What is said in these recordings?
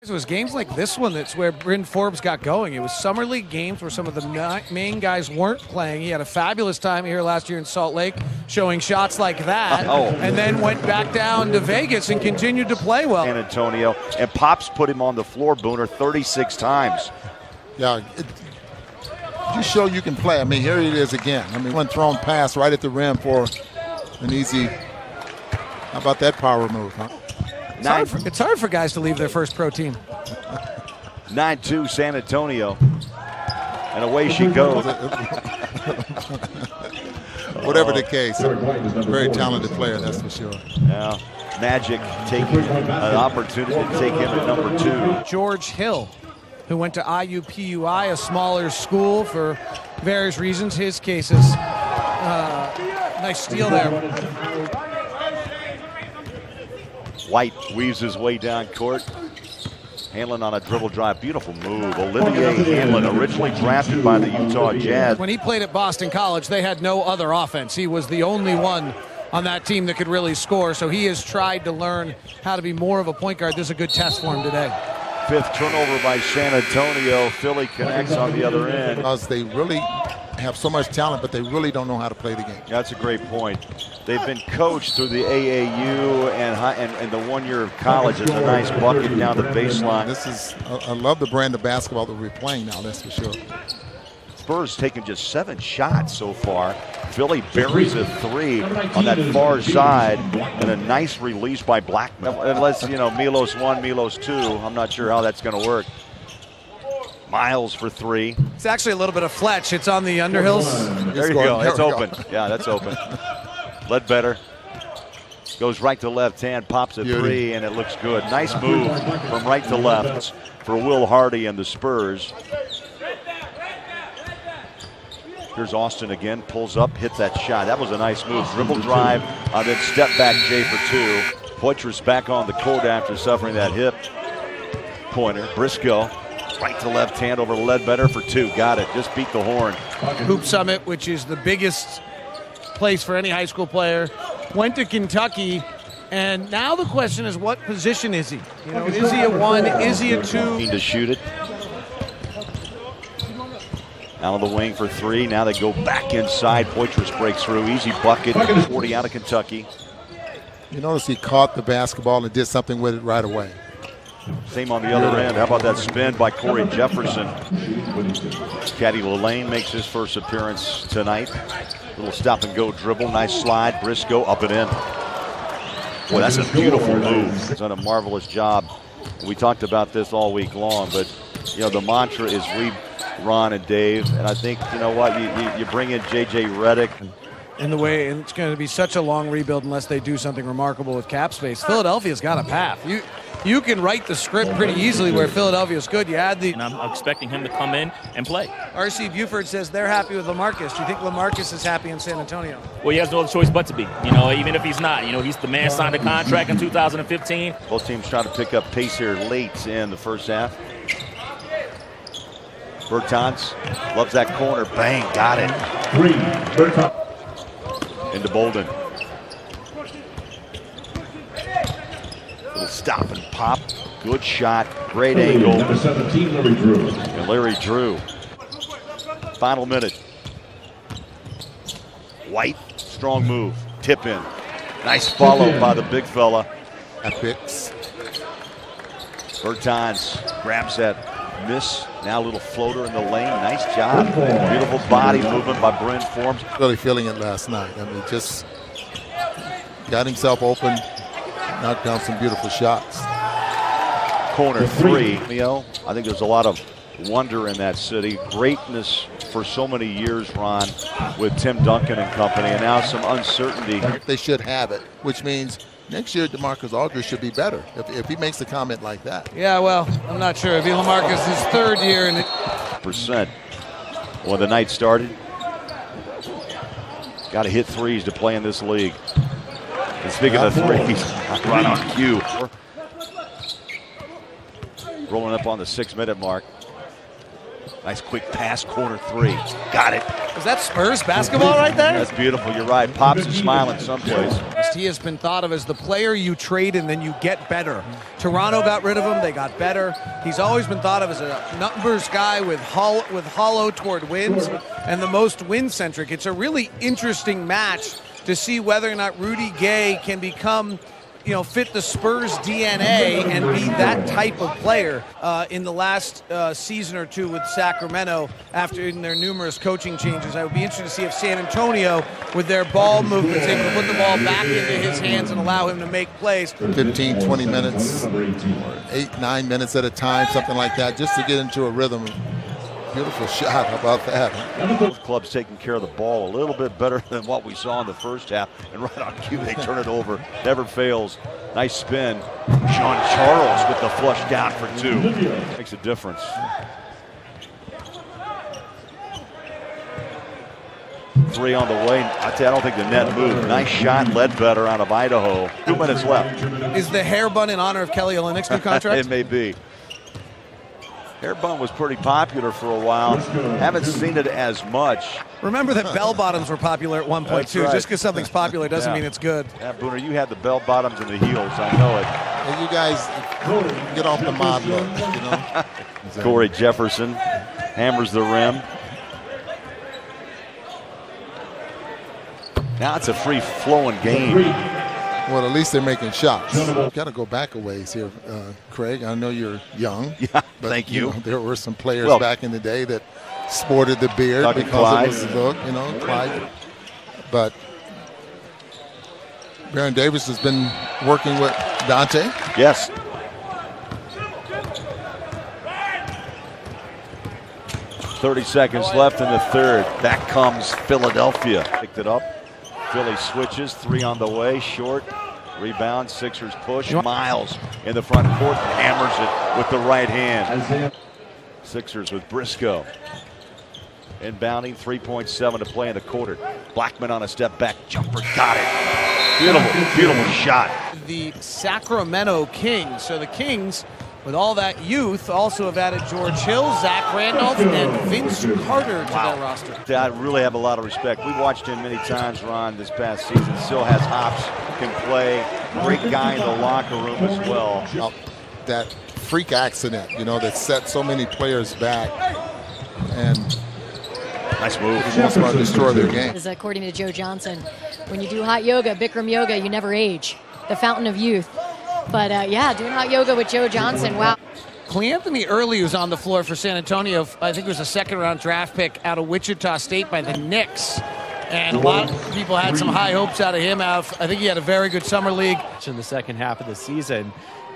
It was games like this one that's where Bryn Forbes got going. It was summer league games where some of the main guys weren't playing. He had a fabulous time here last year in Salt Lake, showing shots like that, and then went back down to Vegas and continued to play well. San Antonio, and Pops put him on the floor, Booner, 36 times. Yeah, just show you can play. I mean, here it is again. I mean, one thrown pass right at the rim for an easy. How about that power move, huh? It's hard for guys to leave their first pro team. 9-2 San Antonio. And away she goes. Whatever the case, a very talented player, that's for sure. Yeah, Magic taking an opportunity to take him at number 2. George Hill, who went to IUPUI, a smaller school for various reasons. His case is nice steal there. White weaves his way down court. Hanlon on a dribble drive. Beautiful move. Olivier Hanlon, originally drafted by the Utah Jazz. When he played at Boston College, they had no other offense. He was the only one on that team that could really score. So he has tried to learn how to be more of a point guard. This is a good test for him today. 5th turnover by San Antonio. Philly connects on the other end. Because they really have so much talent, but they really don't know how to play the game. That's a great point. They've been coached through the AAU and the 1 year of college. It's a nice bucket down the baseline. This is, I love the brand of basketball that we're playing now, that's for sure. Spurs taking just 7 shots so far. Philly buries a 3 on that far side, and a nice release by Blackman. Unless, you know, Milos 1, Milos 2, I'm not sure how that's going to work. Miles for 3. It's actually a little bit of Fletch. It's on the Underhills. There you go. It's open. Yeah, that's open. Ledbetter goes right to left hand, pops a 3, and it looks good. Nice move from right to left for Will Hardy and the Spurs. Here's Austin again, pulls up, hits that shot. That was a nice move. Dribble drive, then step back Jay for 2. Poitras back on the court after suffering that hip pointer. Briscoe, right to left hand over Ledbetter for 2. Got it, just beat the horn. Hoop Summit, which is the biggest place for any high school player, went to Kentucky, and now the question is, what position is he? You know, is he a 1? Is he a 2? To shoot it. Out of the wing for 3. Now they go back inside. Poitras breaks through. Easy bucket. 40 out of Kentucky. You notice he caught the basketball and did something with it right away. Same on the other end. How about that spin by Corey Jefferson? Caddy Lillane makes his first appearance tonight. Little stop and go dribble. Nice slide. Briscoe up and in. Boy, that's a beautiful move. He's done a marvelous job. We talked about this all week long, but you know, the mantra is we, Ron and Dave, and I think, you know what, you bring in J.J. Redick. In the way, and it's going to be such a long rebuild unless they do something remarkable with cap space. Philadelphia's got a path. You can write the script pretty easily where Philadelphia's good. You add the. And I'm expecting him to come in and play. R.C. Buford says they're happy with LaMarcus. Do you think LaMarcus is happy in San Antonio? Well, he has no other choice but to be. You know, even if he's not. You know, he's the man signed a contract in 2015. Both teams trying to pick up pace here late in the first half. Bertans loves that corner. Bang, got it. 3, Bertans. Into Bolden. Little stop and pop. Good shot. Great angle. Number 17, Larry Drew. And Larry Drew. Final minute. White, strong move. Tip in. Nice follow by the big fella. Epics. Bertans grabs that miss. Now a little floater in the lane. Nice job. Beautiful body movement by Bryn Forbes. Really feeling it last night. I mean, just got himself open, knocked down some beautiful shots. Corner 3. I think there's a lot of wonder in that city. Greatness for so many years, Ron, with Tim Duncan and company, and now some uncertainty. They should have it, which means next year DeMarcus Aldridge should be better if he makes a comment like that. Yeah, well, I'm not sure. It'll be LaMarcus' 3rd year. And percent. When the night started, got to hit threes to play in this league. And speaking of threes, right on cue. Rolling up on the 6-minute mark. Nice quick pass, corner 3. Got it. Is that Spurs basketball right there? That's beautiful. You're right. Pops is smiling someplace. This he has been thought of as the player you trade and then you get better. Toronto got rid of him, they got better. He's always been thought of as a numbers guy with hollow toward wins and the most win-centric. It's a really interesting match to see whether or not Rudy Gay can become, fit the Spurs DNA and be that type of player in the last season or two with Sacramento after in their numerous coaching changes. I would be interested to see if San Antonio, with their ball movements, able to put the ball back into his hands and allow him to make plays. 15, 20 minutes, 8, 9 minutes at a time, something like that, just to get into a rhythm. Beautiful shot. How about that? Both clubs taking care of the ball a little bit better than what we saw in the first half. And right on cue, they turn it over. Never fails. Nice spin. Sean Charles with the flush down for 2. Makes a difference. Three on the way. I don't think the net moved. Nice shot, Ledbetter out of Idaho. 2 minutes left. Is the hair bun in honor of Kelly Olynyk's new contract? It may be. Hair bun was pretty popular for a while. Haven't seen it as much. Remember that bell bottoms were popular at one point too. Right. Just because something's popular doesn't mean it's good. Yeah, Booner, you had the bell bottoms and the heels. I know it. Well, you guys get off the mod look, Corey Jefferson hammers the rim. Now it's a free-flowing game. Well, at least they're making shots. You've got to go back a ways here, Craig. I know you're young. Yeah, but, thank you. There were some players back in the day that sported the beard because it was the look, Clyde. But Baron Davis has been working with Dante. Yes. .30 seconds left in the third. Back comes Philadelphia. Picked it up. Philly switches, 3 on the way, short, rebound, Sixers push. Miles in the front court, hammers it with the right hand. Sixers with Briscoe. Inbounding, 3.7 to play in the quarter. Blackman on a step back jumper, got it. Beautiful, beautiful shot. The Sacramento Kings. So the Kings, with all that youth, also have added George Hill, Zach Randolph, and Vince Carter to their roster. I really have a lot of respect. We watched him many times, Ron, this past season. Still has hops, can play. Great guy in the locker room as well. Now, that freak accident, that set so many players back. And nice move. That's going to destroy their game. According to Joe Johnson, when you do hot yoga, Bikram yoga, you never age. The fountain of youth. But, doing hot yoga with Joe Johnson, wow. Cleanthony Early was on the floor for San Antonio. I think it was a second-round draft pick out of Wichita State by the Knicks. And a lot of people had some high hopes out of him. I think he had a very good summer league. In the second half of the season,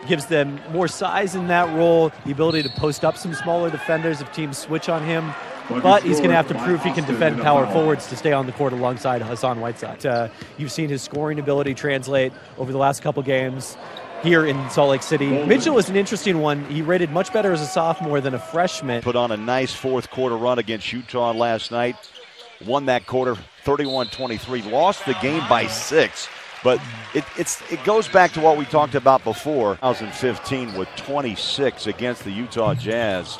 gives them more size in that role, the ability to post up some smaller defenders if teams switch on him. But he's going to have to prove he can defend power forwards to stay on the court alongside Hassan Whiteside. You've seen his scoring ability translate over the last couple games here in Salt Lake City. Mitchell is an interesting one. He rated much better as a sophomore than a freshman. Put on a nice fourth quarter run against Utah last night. Won that quarter 31-23. Lost the game by 6. But it goes back to what we talked about before. 2015 with 26 against the Utah Jazz.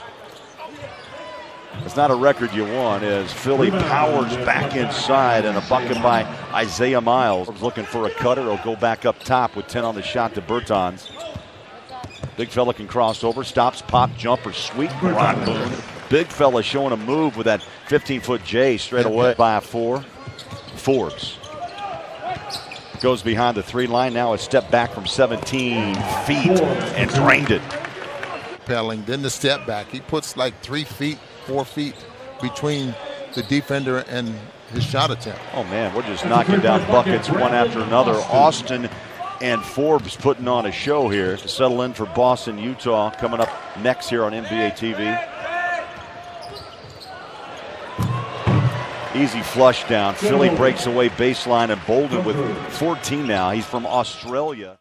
It's not a record you want as Philly powers back inside and a bucket by Isaiah Miles. Looking for a cutter. He'll go back up top with 10 on the shot to Bertans. Big fella can cross over, stops, pop, jumper, sweet. Ron Boone. Big fella showing a move with that 15-foot J straight away by a 4. Forbes goes behind the 3 line. Now a step back from 17 feet and drained it. Then the step back. He puts like 3 feet, 4 feet between the defender and his shot attempt. Oh man, we're just knocking down buckets one after another. Austin and Forbes putting on a show here to settle in for Boston, Utah, coming up next here on NBA TV. Easy flush down. Philly breaks away baseline, and Bolden with 14 now. He's from Australia.